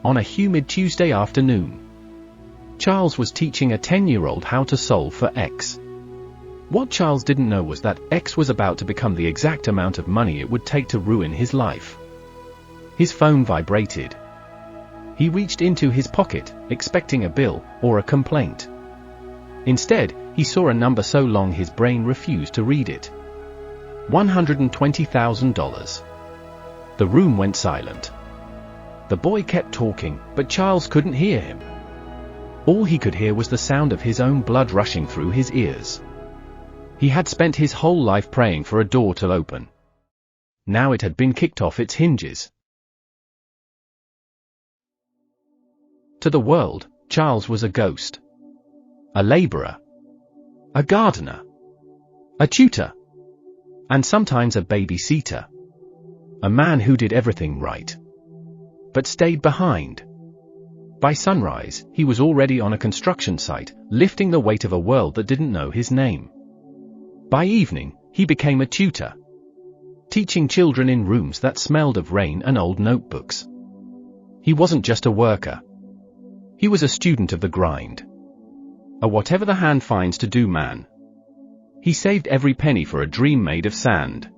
On a humid Tuesday afternoon, Charles was teaching a 10-year-old how to solve for X. What Charles didn't know was that X was about to become the exact amount of money it would take to ruin his life. His phone vibrated. He reached into his pocket, expecting a bill or a complaint. Instead, he saw a number so long his brain refused to read it. $120,000. The room went silent. The boy kept talking, but Charles couldn't hear him. All he could hear was the sound of his own blood rushing through his ears. He had spent his whole life praying for a door to open. Now it had been kicked off its hinges. To the world, Charles was a ghost. A laborer. A gardener. A tutor. And sometimes a babysitter. A man who did everything right, but stayed behind. By sunrise, he was already on a construction site, lifting the weight of a world that didn't know his name. By evening, he became a tutor, teaching children in rooms that smelled of rain and old notebooks. He wasn't just a worker. He was a student of the grind. A whatever the hand finds to do man. He saved every penny for a dream made of sand.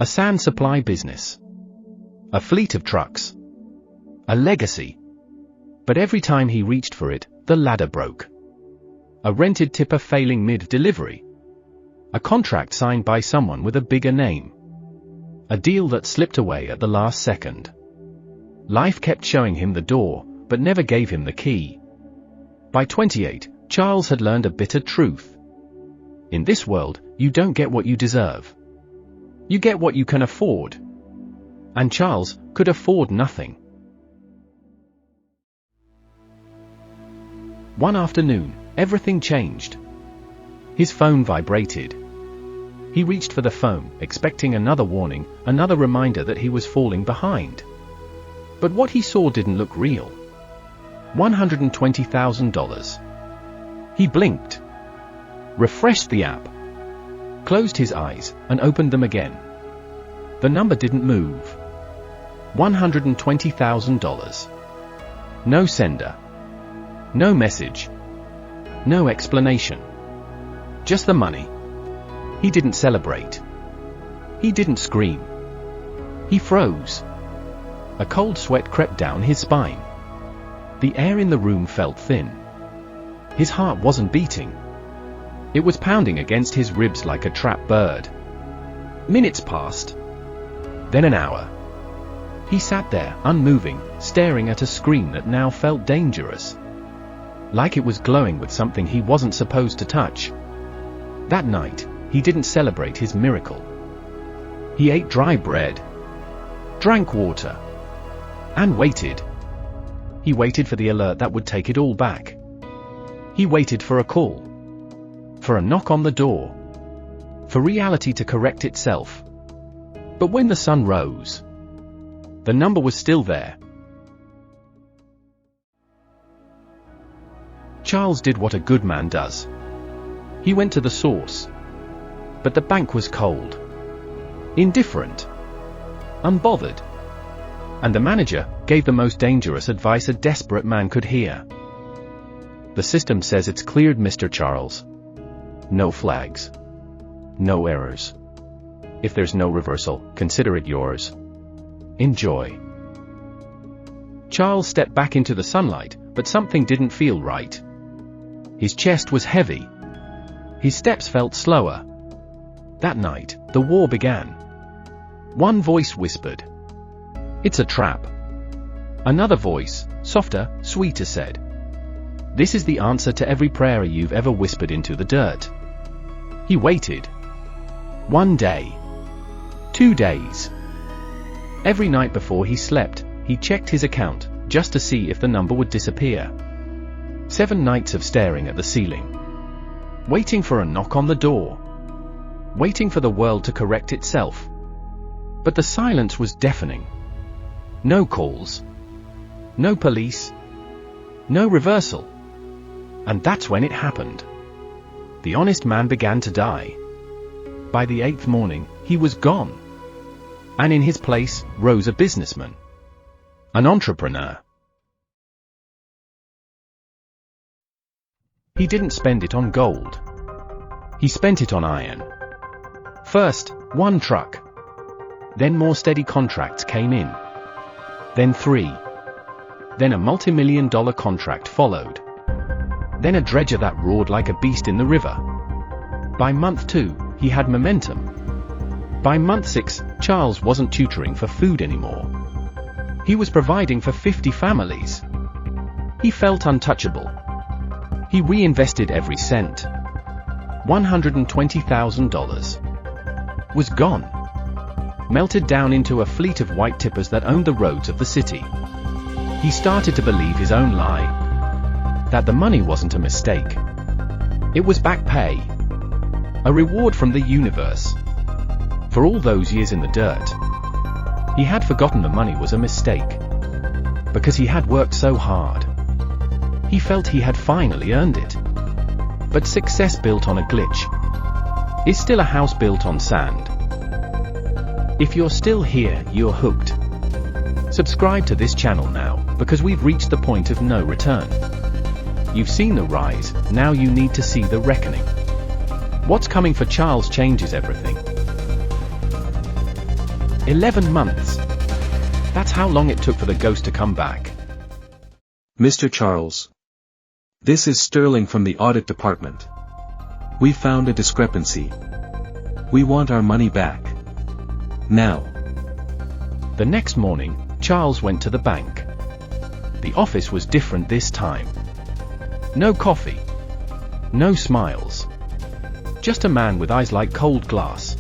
A sand supply business. A fleet of trucks. A legacy. But every time he reached for it, the ladder broke. A rented tipper failing mid-delivery. A contract signed by someone with a bigger name. A deal that slipped away at the last second. Life kept showing him the door, but never gave him the key. By 28, Charles had learned a bitter truth. In this world, you don't get what you deserve. You get what you can afford. And Charles could afford nothing. One afternoon, everything changed. His phone vibrated. He reached for the phone, expecting another warning, another reminder that he was falling behind. But what he saw didn't look real. $120,000. He blinked, refreshed the app, closed his eyes, and opened them again. The number didn't move. $120,000. No sender. No message. No explanation. Just the money. He didn't celebrate. He didn't scream. He froze. A cold sweat crept down his spine. The air in the room felt thin. His heart wasn't beating. It was pounding against his ribs like a trapped bird. Minutes passed. Then an hour. He sat there, unmoving, staring at a screen that now felt dangerous. Like it was glowing with something he wasn't supposed to touch. That night, he didn't celebrate his miracle. He ate dry bread, drank water, and waited. He waited for the alert that would take it all back. He waited for a call. For a knock on the door. For reality to correct itself. But when the sun rose, the number was still there. Charles did what a good man does. He went to the source. But the bank was cold. Indifferent. Unbothered. And the manager gave the most dangerous advice a desperate man could hear. The system says it's cleared, Mr. Charles. No flags. No errors. If there's no reversal, consider it yours. Enjoy. Charles stepped back into the sunlight, but something didn't feel right. His chest was heavy. His steps felt slower. That night, the war began. One voice whispered, "It's a trap." Another voice, softer, sweeter, said, "This is the answer to every prayer you've ever whispered into the dirt." He waited. 1 day. 2 days. Every night before he slept, he checked his account, just to see if the number would disappear. 7 nights of staring at the ceiling. Waiting for a knock on the door. Waiting for the world to correct itself. But the silence was deafening. No calls. No police. No reversal. And that's when it happened. The honest man began to die. By the 8th morning, he was gone. And in his place, rose a businessman. An entrepreneur. He didn't spend it on gold. He spent it on iron. First, 1 truck. Then more steady contracts came in. Then 3. Then a multi-million-dollar contract followed. Then a dredger that roared like a beast in the river. By month 2, he had momentum. By month 6, Charles wasn't tutoring for food anymore. He was providing for 50 families. He felt untouchable. He reinvested every cent. $120,000 was gone. Melted down into a fleet of white tippers that owned the roads of the city. He started to believe his own lie. That the money wasn't a mistake. It was back pay. A reward from the universe. For all those years in the dirt. He had forgotten the money was a mistake. Because he had worked so hard. He felt he had finally earned it. But success built on a glitch is still a house built on sand. If you're still here, you're hooked. Subscribe to this channel now, because we've reached the point of no return. You've seen the rise, now you need to see the reckoning. What's coming for Charles changes everything. 11 months. That's how long it took for the ghost to come back. Mr. Charles. This is Sterling from the audit department. We found a discrepancy. We want our money back. Now. The next morning, Charles went to the bank. The office was different this time. No coffee. No smiles. Just a man with eyes like cold glass.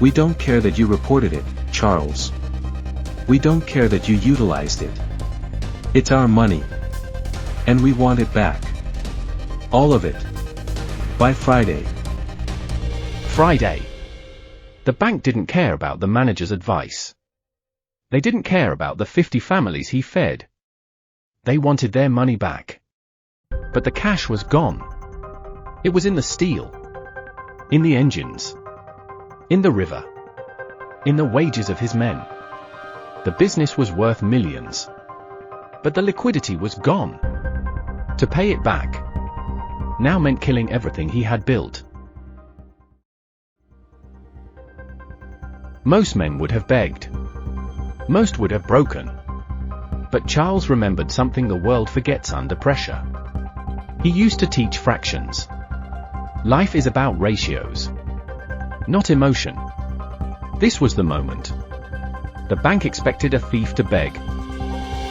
We don't care that you reported it, Charles. We don't care that you utilized it. It's our money. And we want it back. All of it. By Friday. Friday. The bank didn't care about the manager's advice. They didn't care about the 50 families he fed. They wanted their money back. But the cash was gone. It was in the steel. In the engines. In the river. In the wages of his men. The business was worth millions. But the liquidity was gone. To pay it back now meant killing everything he had built. Most men would have begged. Most would have broken. But Charles remembered something the world forgets under pressure. He used to teach fractions. Life is about ratios. Not emotion. This was the moment. The bank expected a thief to beg.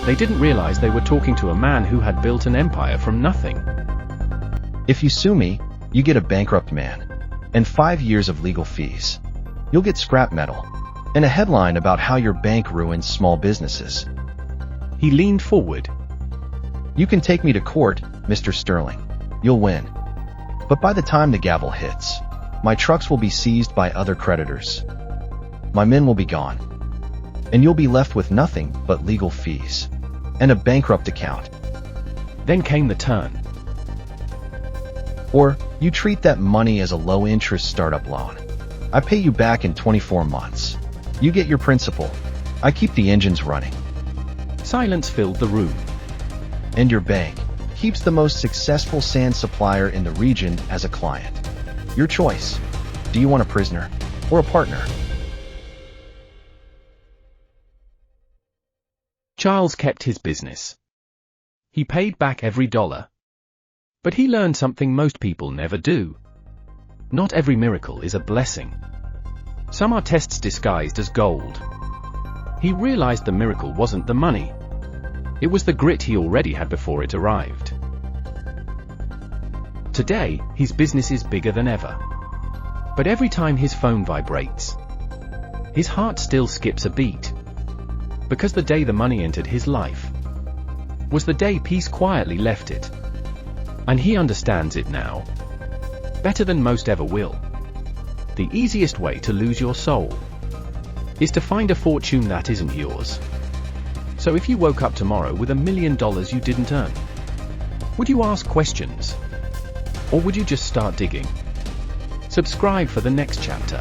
They didn't realize they were talking to a man who had built an empire from nothing. If you sue me, you get a bankrupt man. And 5 years of legal fees. You'll get scrap metal. And a headline about how your bank ruins small businesses. He leaned forward. You can take me to court, Mr. Sterling. You'll win. But by the time the gavel hits, my trucks will be seized by other creditors. My men will be gone. And you'll be left with nothing but legal fees. And a bankrupt account. Then came the turn. Or, you treat that money as a low-interest startup loan. I pay you back in 24 months. You get your principal. I keep the engines running. Silence filled the room. And your bank keeps the most successful sand supplier in the region as a client. Your choice. Do you want a prisoner or a partner? Charles kept his business. He paid back every dollar. But he learned something most people never do. Not every miracle is a blessing. Some are tests disguised as gold. He realized the miracle wasn't the money. It was the grit he already had before it arrived. Today, his business is bigger than ever. But every time his phone vibrates, his heart still skips a beat. Because the day the money entered his life was the day peace quietly left it. And he understands it now. Better than most ever will. The easiest way to lose your soul is to find a fortune that isn't yours. So if you woke up tomorrow with $1 million you didn't earn, would you ask questions? Or would you just start digging? Subscribe for the next chapter.